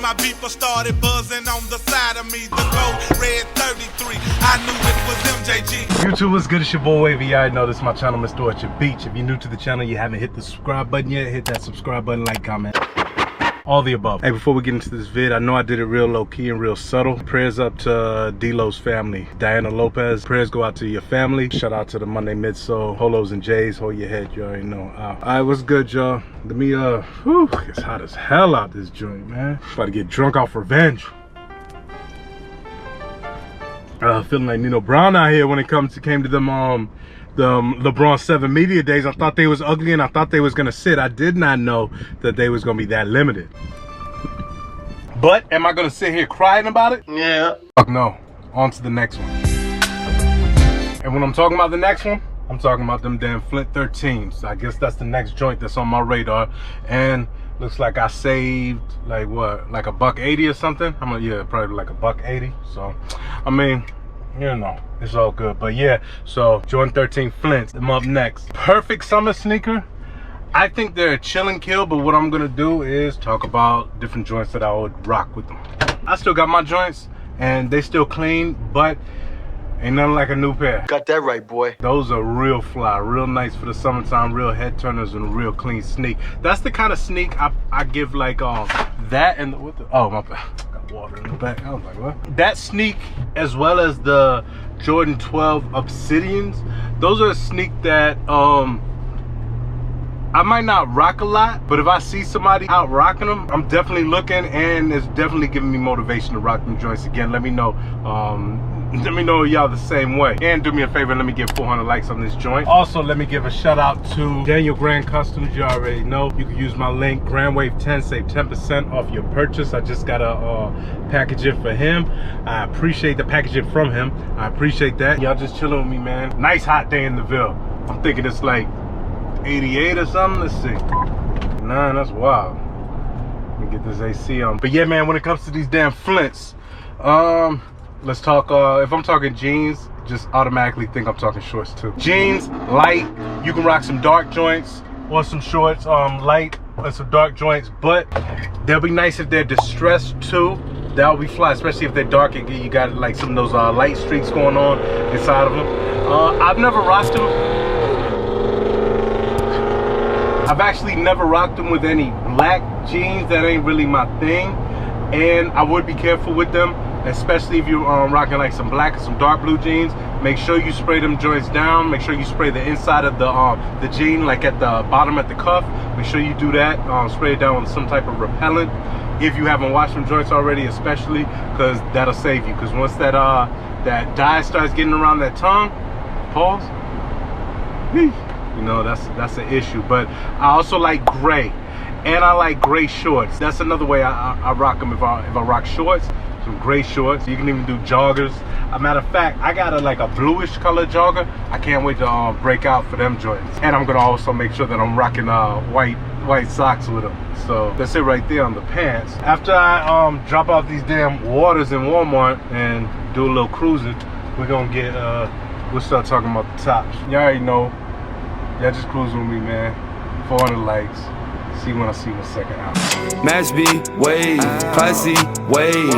my beeper started buzzing on the side of me. The gold red 33. I knew it was MJG. YouTube, what's good? It's your boy Wavy. You already know this is my channel, Mr. At Your Beach. If you're new to the channel, you haven't hit the subscribe button yet, hit that subscribe button, like, comment. All the above. Hey, before we get into this vid, I know I did it real low-key and real subtle. Prayers up to D-Lo's family. Diana Lopez, prayers go out to your family. Shout out to the Monday Midsole, Holos and J's. Hold your head, you already know. Alright, what's good, y'all? Let me, it's hot as hell out this joint, man. About to get drunk off revenge. Feeling like Nino Brown out here when it came to them, the LeBron 7 media days. I thought they was ugly and I thought they was gonna sit. I did not know that they was gonna be that limited. But am I gonna sit here crying about it? Yeah. Fuck no. On to the next one. And when I'm talking about the next one, I'm talking about them damn Flint 13s. I guess that's the next joint that's on my radar. And looks like I saved like what, like $1.80 or something? Yeah, probably like $1.80. So I mean, you know, it's all good. But yeah, so Jordan 13 Flints, them up next. Perfect summer sneaker. I think they're a chill and kill, but what I'm gonna do is talk about different joints that I would rock with them. I still got my joints and they still clean, but ain't nothing like a new pair. Got that right, boy. Those are real fly, real nice for the summertime, real head turners and a real clean sneak. That's the kind of sneak I give like that and oh my bad. Water in the back. I was like, what? That sneak, as well as the Jordan 12 Obsidians, those are a sneak that I might not rock a lot, but if I see somebody out rocking them, I'm definitely looking, and it's definitely giving me motivation to rock them joints again. Let me know y'all the same way, and do me a favor, let me get 400 likes on this joint. Also, let me give a shout out to Daniel Grand Customs. You already know you can use my link GrandWave10, save 10% off your purchase. I just got a package it for him. I appreciate the packaging from him. I appreciate that. Y'all just chilling with me, man. Nice hot day in the Ville. I'm thinking it's like 88 or something. Let's see. Nah, that's wild. Let me get this AC on. But yeah, man, when it comes to these damn Flints, let's talk, if I'm talking jeans, just automatically think I'm talking shorts too. Jeans, light, you can rock some dark joints or some shorts, light or some dark joints, but they'll be nice if they're distressed too. That'll be fly, especially if they're dark and you got like some of those light streaks going on inside of them. I've never rocked them. I've actually never rocked them with any black jeans. That ain't really my thing, and I would be careful with them, especially if you're rocking like some black or some dark blue jeans. Make sure you spray them joints down. Make sure you spray the inside of the jean, like at the bottom at the cuff. Make sure you do that. Spray it down with some type of repellent if you haven't washed them joints already, especially, because that'll save you. Because once that that dye starts getting around that tongue, pause, you know, that's an issue. But I also like gray, and I like gray shorts. That's another way I rock them. If I rock shorts, some gray shorts. You can even do joggers. As a matter of fact, I got like a bluish color jogger. I can't wait to break out for them joints. And I'm gonna also make sure that I'm rocking white socks with them. So that's it right there on the pants. After I drop off these damn waters in Walmart and do a little cruising, we're gonna get we'll start talking about the tops. You already know. Y'all just cruise with me, man. 400 likes. See when I see my second album. Match B, wave, classy, wave,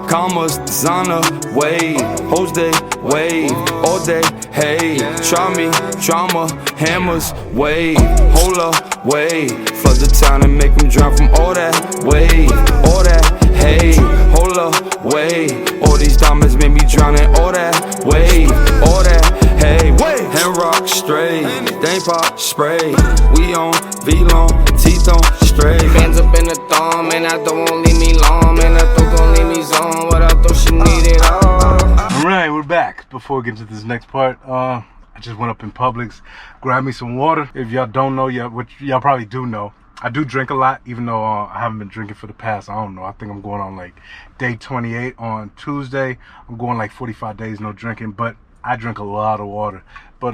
commas, designer, wave, hoes day, wave, all day, hey, try me, trauma, hammers, wave, hold up, wave, flood the town and make them drown from all that, wave, all that, hey, hold up, wave, all these diamonds make me drown in all that, wave, all that, hey, wave, hand rock straight, they pop spray, we on V-long, teeth on straight. Bands up in the thumb, and I don't want leave me long, and I don't gon' leave me zone. What I thought she needed all. Alright, we're back. Before we get into this next part, I just went up in Publix, grabbed me some water. If y'all don't know yet, which y'all probably do know, I do drink a lot, even though I haven't been drinking for the past, I don't know, I think I'm going on like day 28 on Tuesday. I'm going like 45 days no drinking, but I drink a lot of water. But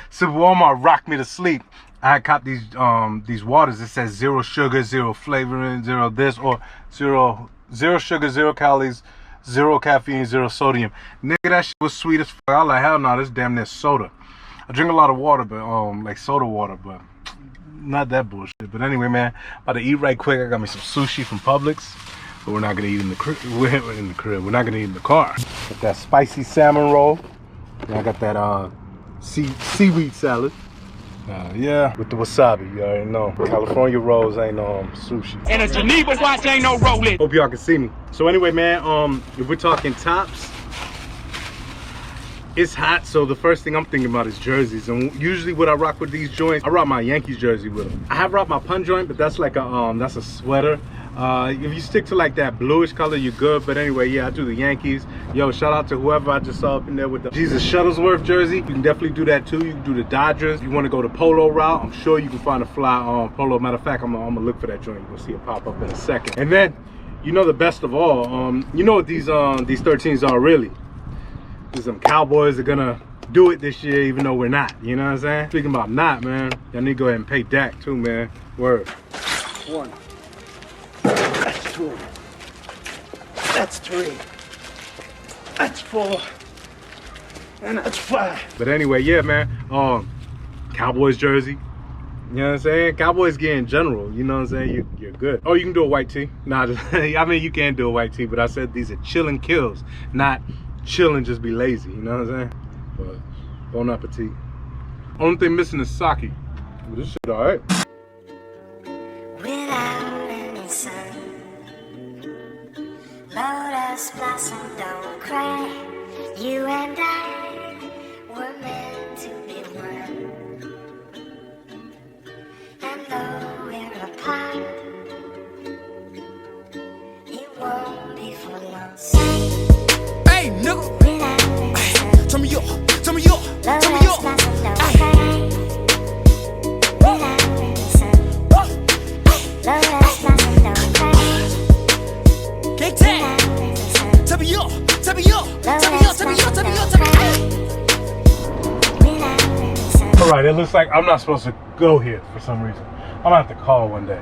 since Walmart rocked me to sleep, I copped these waters. It says 0 sugar, 0 flavoring, 0 this, or 0 sugar, 0 calories, 0 caffeine, 0 sodium. Nigga, that shit was sweet as fuck. I was like, hell no, this damn near soda. I drink a lot of water, but like soda water, but not that bullshit. But anyway, man, about to eat right quick. I got me some sushi from Publix, but we're not gonna eat in the crib. We're in the crib. We're not gonna eat in the car. Got that spicy salmon roll. And I got that seaweed salad. Yeah, with the wasabi. You already know. California rolls ain't no sushi. And a Geneva watch ain't no rolling. Hope y'all can see me. So anyway, man, if we're talking tops, it's hot, so the first thing I'm thinking about is jerseys. And usually what I rock with these joints, I rock my Yankees jersey with them. I have rocked my pun joint, but that's like a that's a sweater. If you stick to like that bluish color, you're good. But anyway, yeah, I do the Yankees. Yo, shout out to whoever I just saw up in there with the Jesus Shuttlesworth jersey. You can definitely do that too. You can do the Dodgers. If you want to go the polo route, I'm sure you can find a fly polo. Matter of fact, I'm gonna look for that joint. You're gonna see it pop up in a second. And then, you know, the best of all, you know what these 13s are really? These some Cowboys are gonna do it this year, even though we're not. You know what I'm saying? Speaking about not, man, y'all need to go ahead and pay Dak too, man. Word. 1. That's 2. That's 3. That's 4. And that's 5. But anyway, yeah, man. Cowboys jersey. You know what I'm saying? Cowboys gear in general. You know what I'm saying? You're good. Oh, you can do a white tee. Nah, I mean, you can do a white tee, but I said these are chilling kills, not chill and just be lazy, you know what I'm saying? But bon appetit. Only thing missing is sake. But this shit alright. Without any sun, lotus blossom don't cry. You and I were meant to be one. And though we're apart, it won't be for long. Hey, nigga. Hey, turn me up, turn me up, turn me up. Hey. Get that. Turn me up, turn me up, turn me up, turn me up, turn me up, turn me up. Alright, it looks like I'm not supposed to go here for some reason. I'm gonna have to call one day.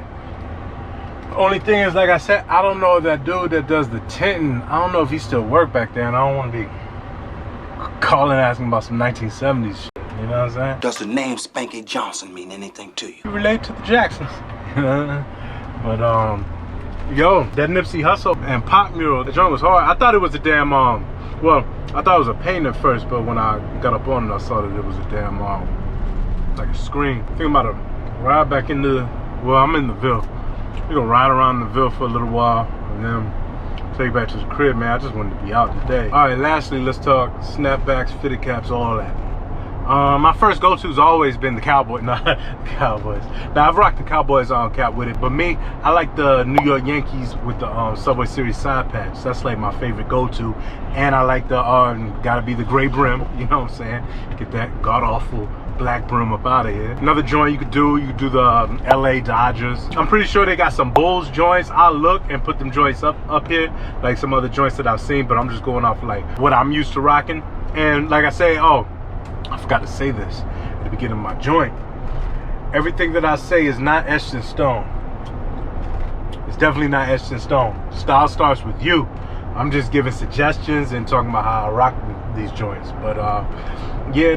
Only thing is, like I said, I don't know that dude that does the tinting. I don't know if he still worked back then. I don't want to be calling asking about some 1970s shit. You know what I'm saying? Does the name Spanky Johnson mean anything to you? You relate to the Jacksons. But yo, that Nipsey Hussle and Pop mural, the joint was hard. I thought it was a damn well, I thought it was a paint at first, but when I got up on it, I saw that it was a damn like a screen. Thinking about to ride back into, well, I'm in the Ville. We're gonna ride around the Ville for a little while and then take back to the crib, man. I just wanted to be out today. All right, lastly, let's talk snapbacks, fitted caps, all that. My first go-to's always been the Cowboys. Nah, the Cowboys. Now, I've rocked the Cowboys cap with it, but me, I like the New York Yankees with the Subway Series side patch. That's like my favorite go-to. And I like the, gotta be the gray brim, you know what I'm saying? Get that god-awful black brim up out of here. Another joint you could do the LA Dodgers. I'm pretty sure they got some Bulls joints. I'll look and put them joints up here, like some other joints that I've seen, but I'm just going off like what I'm used to rocking. And like I say, oh, I forgot to say this at the beginning of my joint. Everything that I say is not etched in stone. It's definitely not etched in stone. Style starts with you. I'm just giving suggestions and talking about how I rock these joints. But yeah,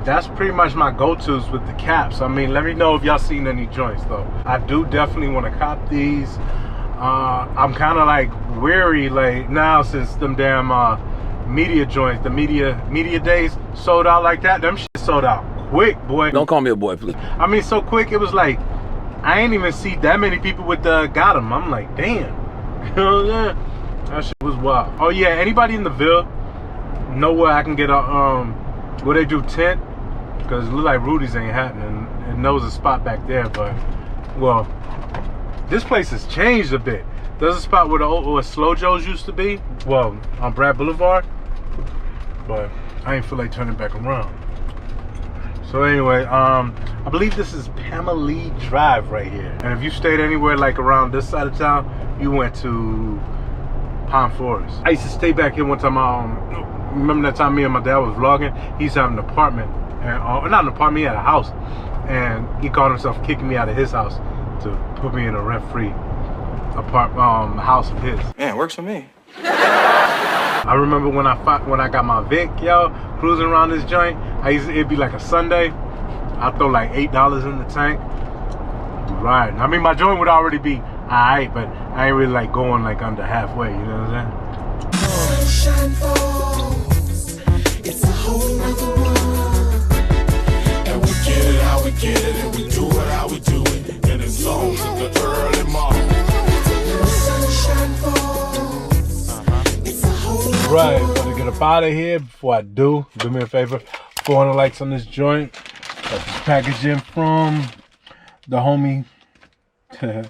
that's pretty much my go-tos with the caps. I mean, let me know if y'all seen any joints though. I do definitely want to cop these. I'm kind of like weary like now since them damn media joints, the media days sold out like that. Them shit sold out quick, boy. Don't call me a boy, please. I mean, so quick, it was like I ain't even see that many people with the got them. I'm like, damn. You know what I'm saying? That shit was wild. Oh yeah, anybody in the Ville know where I can get a where they do tent? Because it look like Rudy's ain't happening. It knows a spot back there, but well, this place has changed a bit. There's a spot where Slow Joe's used to be, well, on Brad Boulevard, but I ain't feel like turning back around. So anyway, I believe this is Pamela Drive right here. And if you stayed anywhere like around this side of town, you went to Pine Forest. I used to stay back here one time. Remember that time me and my dad was vlogging? He used to have an apartment, and not an apartment, he had a house, and he called himself kicking me out of his house to put me in a rent-free house of his. Man, it works for me. I remember when I got my Vic, yo, cruising around this joint. It'd be like a Sunday. I'll throw like $8 in the tank. Right. I mean, my joint would already be alright, but I ain't really like going like under halfway. You know what I'm saying? Sunshine falls. It's a whole nother world. And we get it how we get it, and we do it how we do it. And it's songs in the early morning. Sunshine falls. It's a whole nother Right. Want to get up out of here before I do? Do me a favor. 400 likes on this joint. Got this packaging from the homie. I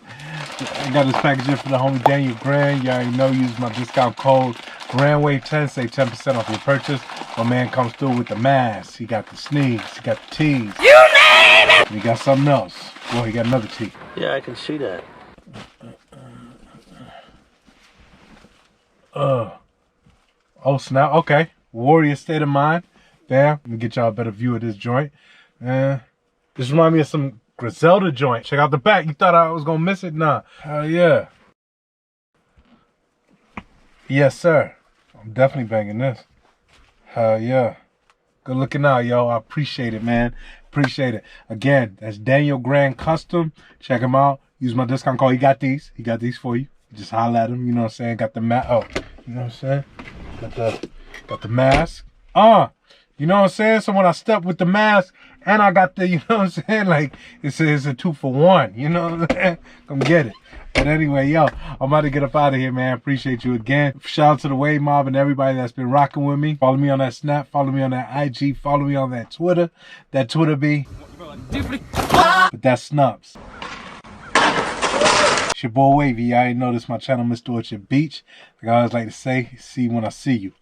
got this packaging from the homie Daniel Grand. You already know, use my discount code GRANDWAVE10, save 10% off your purchase. My man comes through with the mask. He got the sneaks. He got the tees. You name it! And he got something else. Well, he got another tee. Yeah, I can see that. Oh snap! Okay, Warrior State of Mind. Damn, let me get y'all a better view of this joint. This remind me of some Griselda joint. Check out the back. You thought I was gonna miss it? Nah. Hell yeah. Yes, sir. I'm definitely banging this. Hell yeah. Good looking out, yo. I appreciate it, man. Appreciate it. Again, that's Daniel Grand Custom. Check him out. Use my discount code. He got these. He got these for you. Just holler at him. You know what I'm saying? Got the you know what I'm saying? Got the mask. You know what I'm saying? So when I step with the mask and I got the, you know what I'm saying? Like, it's a 2-for-1. You know what I'm saying? Come get it. But anyway, yo, I'm about to get up out of here, man. Appreciate you again. Shout out to the Wave Mob and everybody that's been rocking with me. Follow me on that Snap. Follow me on that IG. Follow me on that Twitter. That Twitter be. But that's Snubs. It's your boy Wavy. I ain't noticed my channel, Mr. Orchard Beach. Like I always like to say, see you when I see you.